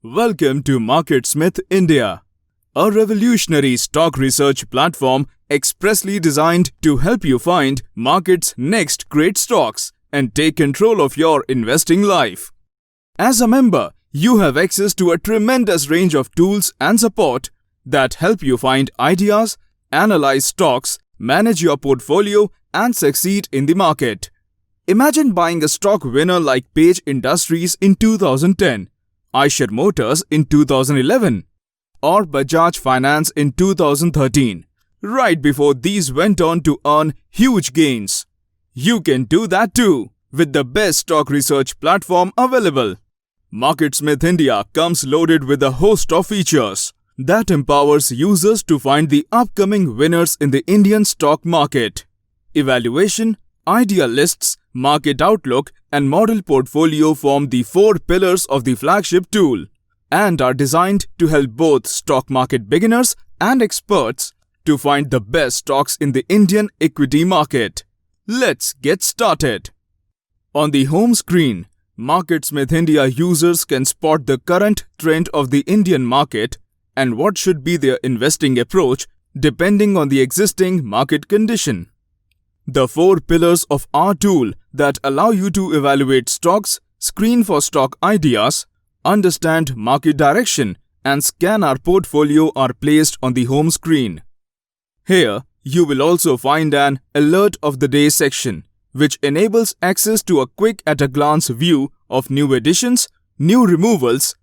Welcome to MarketSmith India, a revolutionary stock research platform expressly designed to help you find market's next great stocks and take control of your investing life. As a member, you have access to a tremendous range of tools and support that help you find ideas, analyze stocks, manage your portfolio, and succeed in the market. Imagine buying a stock winner like Page Industries in 2010, Eicher Motors in 2011, or Bajaj Finance in 2013, right before these went on to earn huge gains. You can do that too with the best stock research platform available. MarketSmith India comes loaded with a host of features that empowers users to find the upcoming winners in the Indian stock market. Evaluation, idea lists, market outlook, and model portfolio form the four pillars of the flagship tool and are designed to help both stock market beginners and experts to find the best stocks in the Indian equity market. Let's get started. On the home screen, MarketSmith India users can spot the current trend of the Indian market and what should be their investing approach depending on the existing market condition. The four pillars of our tool that allow you to evaluate stocks, screen for stock ideas, understand market direction, and scan our portfolio are placed on the home screen. Here, you will also find an Alert of the Day section, which enables access to a quick at-a-glance view of new additions, new removals,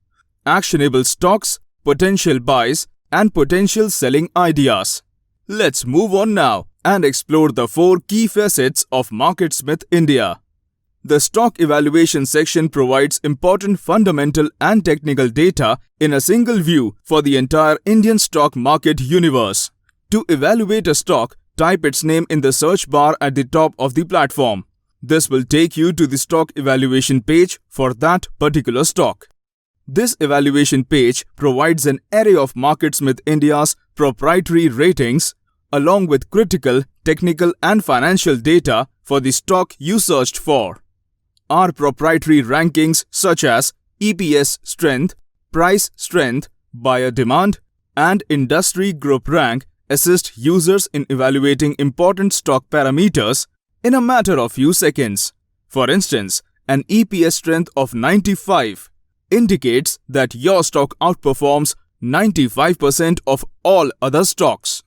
actionable stocks, potential buys, and potential selling ideas. Let's move on now and explore the four key facets of MarketSmith India. The stock evaluation section provides important fundamental and technical data in a single view for the entire Indian stock market universe. To evaluate a stock, type its name in the search bar at the top of the platform. This will take you to the stock evaluation page for that particular stock. This evaluation page provides an array of MarketSmith India's proprietary ratings along with critical, technical, and financial data for the stock you searched for. Our proprietary rankings such as EPS strength, price strength, buyer demand, and industry group rank assist users in evaluating important stock parameters in a matter of few seconds. For instance, an EPS strength of 95 indicates that your stock outperforms 95% of all other stocks.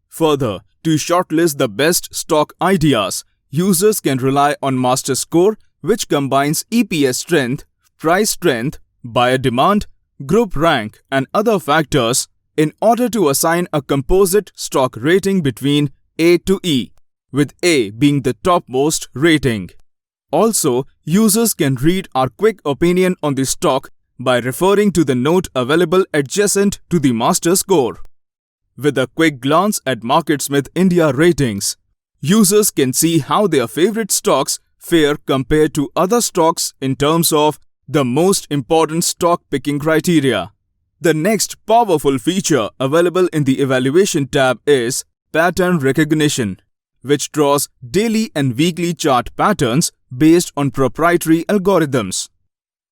Further, to shortlist the best stock ideas, users can rely on Master Score, which combines EPS strength, price strength, buyer demand, group rank, and other factors in order to assign a composite stock rating between A to E, with A being the topmost rating. Also, users can read our quick opinion on the stock by referring to the note available adjacent to the Master Score. With a quick glance at MarketSmith India ratings, users can see how their favorite stocks fare compared to other stocks in terms of the most important stock picking criteria. The next powerful feature available in the Evaluation tab is Pattern Recognition, which draws daily and weekly chart patterns based on proprietary algorithms.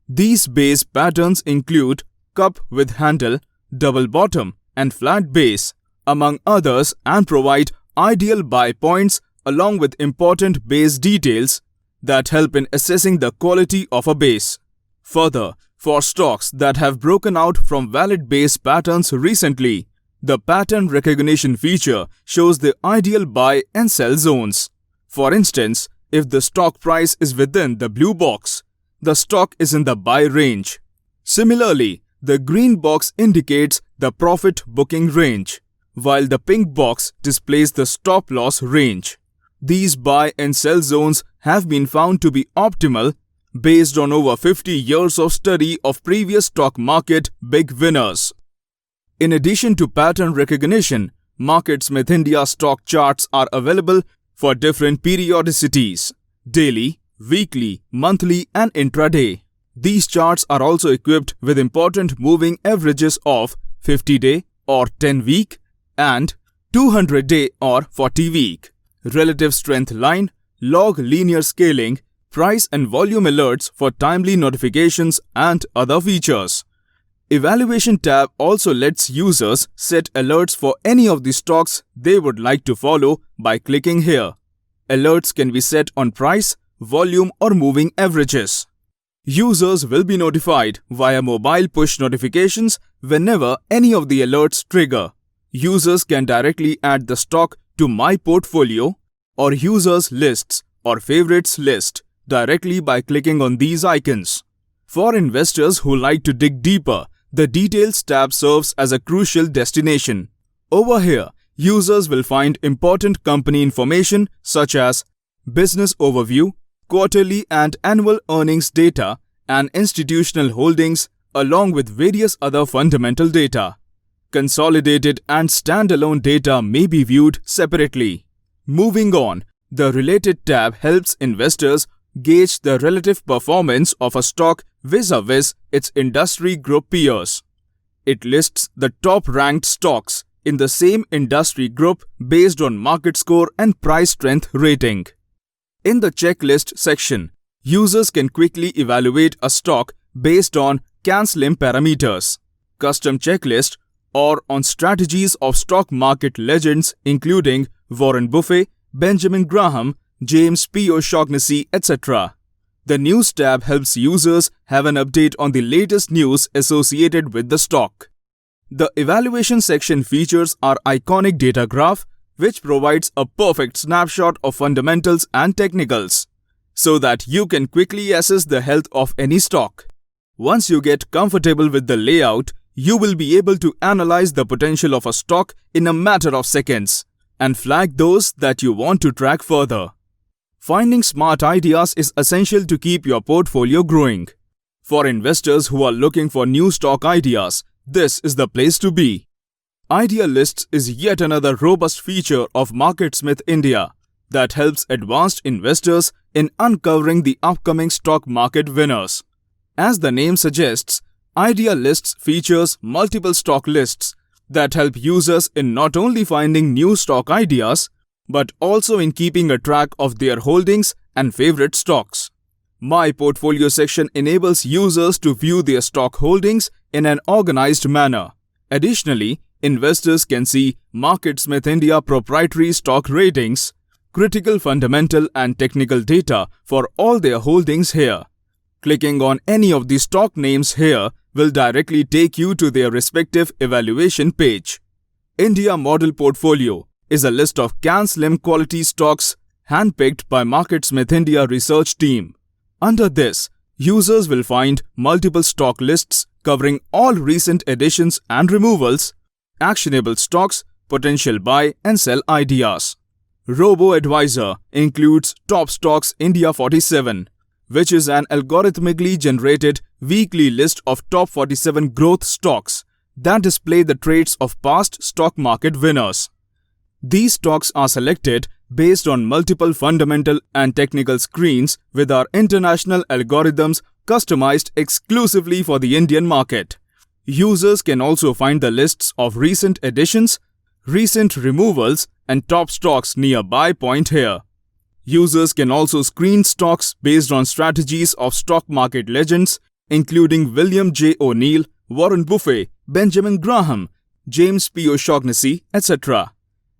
These base patterns include cup with handle, double bottom, and flat base, among others, and provide ideal buy points along with important base details that help in assessing the quality of a base. Further, for stocks that have broken out from valid base patterns recently, the pattern recognition feature shows the ideal buy and sell zones. For instance, if the stock price is within the blue box, the stock is in the buy range. Similarly, the green box indicates the profit booking range, while the pink box displays the stop loss range. These buy and sell zones have been found to be optimal based on over 50 years of study of previous stock market big winners. In addition to pattern recognition, MarketSmith India stock charts are available for different periodicities: daily, weekly, monthly, and intraday. These charts are also equipped with important moving averages of 50-day or 10-week and 200-day or 40-week, relative strength line, log linear scaling, price and volume alerts for timely notifications and other features. Evaluation tab also lets users set alerts for any of the stocks they would like to follow by clicking here. Alerts can be set on price, volume or moving averages. Users will be notified via mobile push notifications whenever any of the alerts trigger. Users can directly add the stock to My Portfolio or Users Lists or Favorites list directly by clicking on these icons. For investors who like to dig deeper, the Details tab serves as a crucial destination. Over here, users will find important company information such as business overview, quarterly and annual earnings data, and institutional holdings, along with various other fundamental data. Consolidated and standalone data may be viewed separately. Moving on, the Related tab helps investors gauge the relative performance of a stock vis-a-vis its industry group peers. It lists the top-ranked stocks in the same industry group based on market score and price strength rating. In the Checklist section, users can quickly evaluate a stock based on CAN-SLIM parameters, custom checklist, or on strategies of stock market legends including Warren Buffett, Benjamin Graham, James P. O'Shaughnessy, etc. The News tab helps users have an update on the latest news associated with the stock. The Evaluation section features our iconic data graph, which provides a perfect snapshot of fundamentals and technicals, so that you can quickly assess the health of any stock. Once you get comfortable with the layout, you will be able to analyze the potential of a stock in a matter of seconds and flag those that you want to track further. Finding smart ideas is essential to keep your portfolio growing. For investors who are looking for new stock ideas, this is the place to be. Idea Lists is yet another robust feature of MarketSmith India that helps advanced investors in uncovering the upcoming stock market winners. As the name suggests, Idea Lists features multiple stock lists that help users in not only finding new stock ideas, but also in keeping a track of their holdings and favorite stocks. My Portfolio section enables users to view their stock holdings in an organized manner. Additionally, investors can see MarketSmith India proprietary stock ratings, critical fundamental and technical data for all their holdings here. Clicking on any of the stock names here will directly take you to their respective evaluation page. India Model Portfolio is a list of CAN-SLIM quality stocks handpicked by MarketSmith India research team. Under this, users will find multiple stock lists covering all recent additions and removals, actionable stocks, potential buy and sell ideas. Robo-Advisor includes Upstox India 47, which is an algorithmically generated weekly list of top 47 growth stocks that display the traits of past stock market winners. These stocks are selected based on multiple fundamental and technical screens with our international algorithms customized exclusively for the Indian market. Users can also find the lists of recent additions, recent removals, and top stocks near buy point here. Users can also screen stocks based on strategies of stock market legends including William J. O'Neill, Warren Buffett, Benjamin Graham, James P. O'Shaughnessy, etc.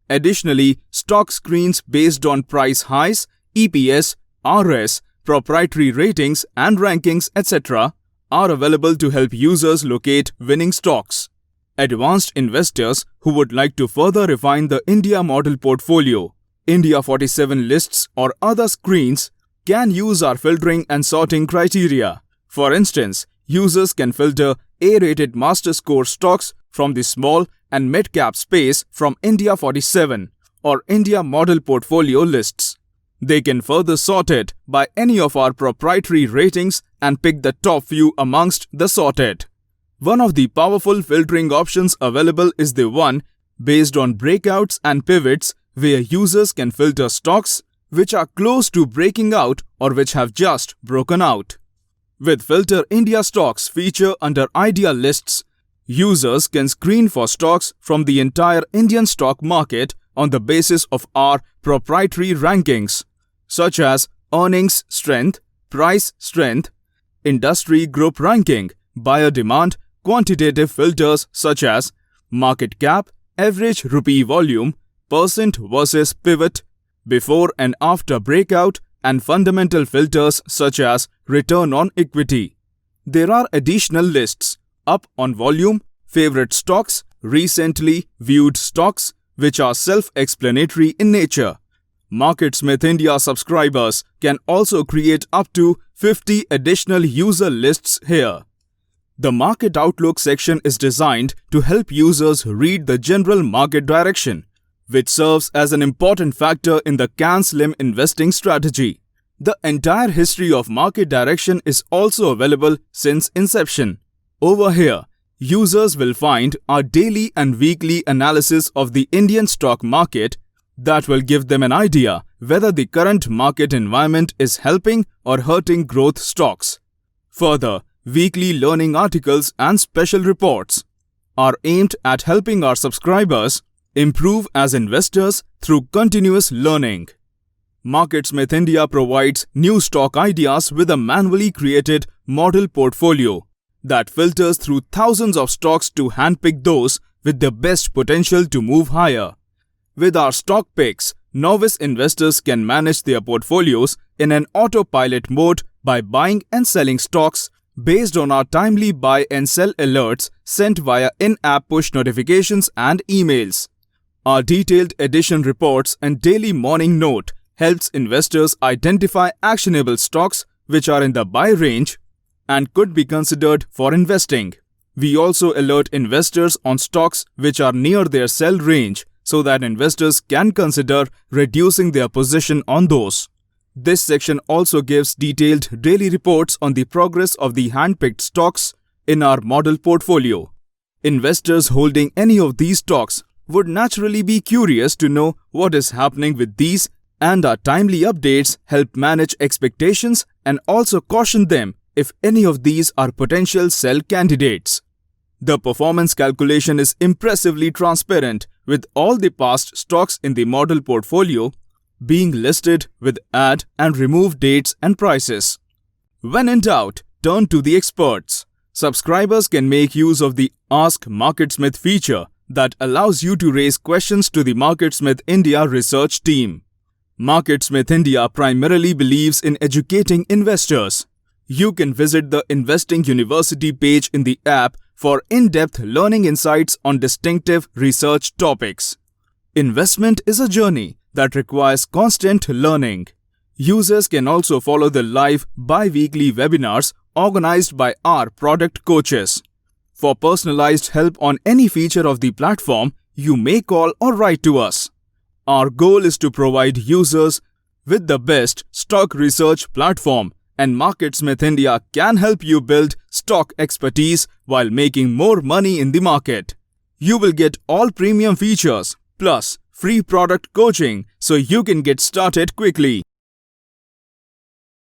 Additionally, stock screens based on price highs, EPS, RS, proprietary ratings and rankings, etc. are available to help users locate winning stocks. Advanced investors who would like to further refine the India Model Portfolio, India 47 lists or other screens can use our filtering and sorting criteria. For instance, users can filter A-rated master score stocks from the small and mid-cap space from India 47 or India Model Portfolio lists. They can further sort it by any of our proprietary ratings and pick the top few amongst the sorted. One of the powerful filtering options available is the one based on breakouts and pivots, where users can filter stocks which are close to breaking out or which have just broken out. With Filter India Stocks feature under Idea Lists, users can screen for stocks from the entire Indian stock market on the basis of our proprietary rankings, such as earnings strength, price strength, industry group ranking, buyer demand, quantitative filters such as market cap, average rupee volume, percent versus pivot, before and after breakout, and fundamental filters such as return on equity. There are additional lists: up on volume, favorite stocks, recently viewed stocks, which are self-explanatory in nature. MarketSmith India subscribers can also create up to 50 additional user lists here. The Market Outlook section is designed to help users read the general market direction, which serves as an important factor in the CAN-SLIM investing strategy. The entire history of market direction is also available since inception. Over here, users will find our daily and weekly analysis of the Indian stock market that will give them an idea whether the current market environment is helping or hurting growth stocks. Further, weekly learning articles and special reports are aimed at helping our subscribers improve as investors through continuous learning. MarketSmith India provides new stock ideas with a manually created model portfolio that filters through thousands of stocks to handpick those with the best potential to move higher. With our stock picks, novice investors can manage their portfolios in an autopilot mode by buying and selling stocks based on our timely buy and sell alerts sent via in-app push notifications and emails. Our detailed edition reports and daily morning note helps investors identify actionable stocks which are in the buy range and could be considered for investing. We also alert investors on stocks which are near their sell range so that investors can consider reducing their position on those. This section also gives detailed daily reports on the progress of the handpicked stocks in our model portfolio. Investors holding any of these stocks would naturally be curious to know what is happening with these, and our timely updates help manage expectations and also caution them if any of these are potential sell candidates. The performance calculation is impressively transparent, with all the past stocks in the model portfolio being listed with add and remove dates and prices. When in doubt, turn to the experts. Subscribers can make use of the Ask MarketSmith feature that allows you to raise questions to the MarketSmith India research team. MarketSmith India primarily believes in educating investors. You can visit the Investing University page in the app for in-depth learning insights on distinctive research topics. Investment is a journey that requires constant learning. Users can also follow the live bi-weekly webinars organized by our product coaches. For personalized help on any feature of the platform, you may call or write to us. Our goal is to provide users with the best stock research platform, and MarketSmith India can help you build stock expertise while making more money in the market. You will get all premium features plus free product coaching so you can get started quickly.